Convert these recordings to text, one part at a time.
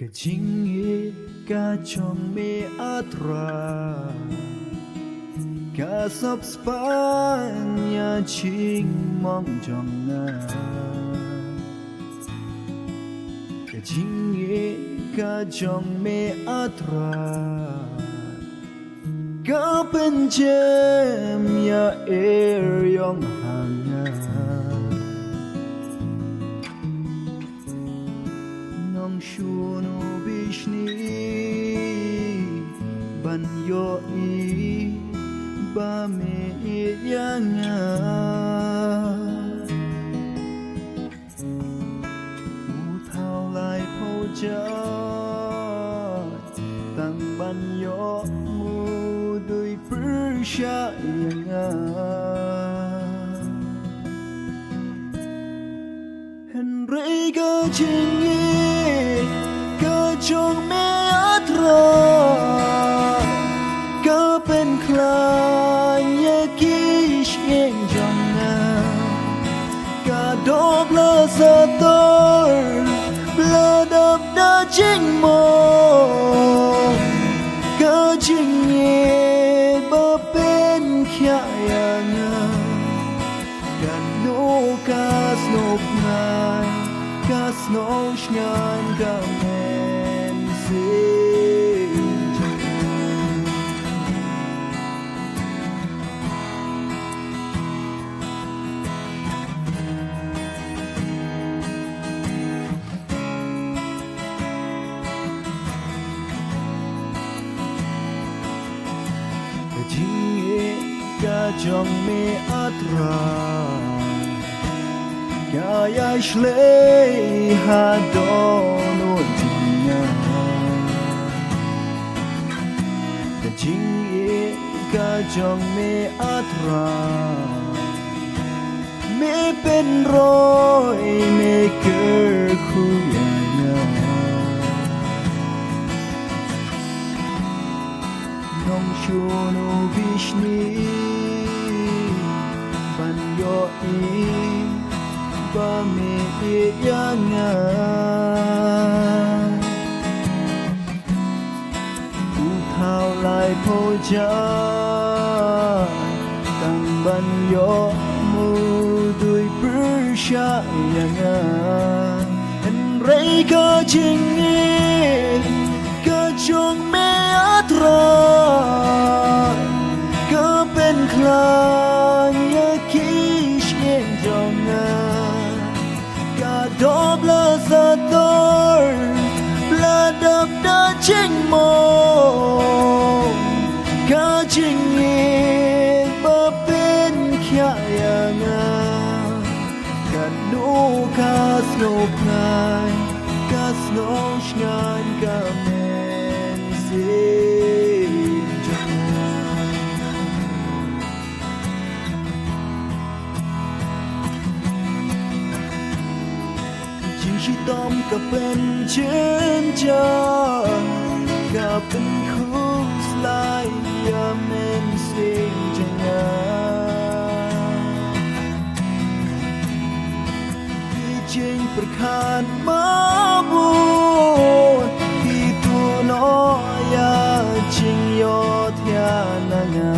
กะจิงเอกะชองเมอัตรากะซับสปานยาชิงมองจองนากะจิงเอกะชองเมอัตรากะเป็นเจมยาเอยองห่างชูโนบิชนีบันโยอีบาเมยังงาอูเท่าลายพอจาตั้งบันโยมูด้วยปริชายังงาเห็นไรก็จริงจงเมอัตราก็เป็นคลายยากิชเองจังนะก็ดบลาสะตร์บลาดับดาจิงโมก็จิงเย่บ่เป็นแค่ยังกันโนกาสโนกนายกาสโนชงานก็แม่จิงเอกะจองเมอัตรากายาชเลฮาดอนอดินาจิงเอกะจองเมอัตราเมเป็นร้อยเมเกอร์คุยนาน้องชูโนบิชนีบันโยอีบาเมยังงาอูเท่าลายพอจาตั้งบันโยมูด้วยปริชายังงาเห็นไรก็จริงก็จงเมอัตราก็เป็นคลายยาคิชเองจงงากาดบลาสะตร์บลาดับดาจิงโมกาจิงเอกบ่เป็นแค่ยังกันนูกาสโนกนายกาสโนชงานกาเมนซีชีตอมก็เป็นเช่นจาก็เป็นคู่สลายยาเมนสิงจังงาที่จริงประคานมาบุญที่ตัวนอยาจริงยอเทียนางา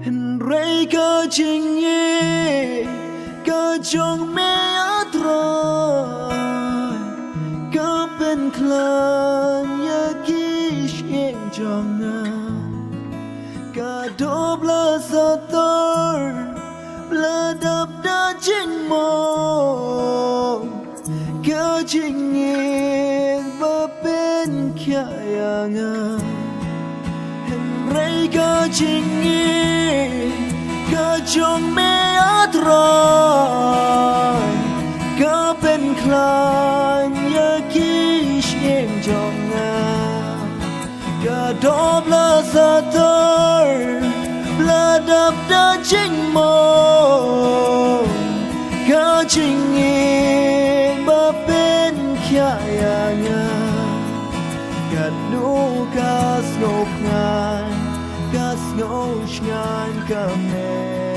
เห็นไรก็จริงก็จงเมอัตราก็เป็นคลานยากิชเองจังนะก็ดบลาสะตร์บลาดับดาจิงโมก็จิงเอกบ่เป็นแค่ยังเห็นไรก็จริงก็จงเมอัตราก็เป็นคลายยาคิชเองจงงาก็ดบลาสะตร์บลาดับดาจิงโมก็จิงเอกบ่เป็นแค่ยังก็นูกาสโนกนายกาสโนชงานก็แม่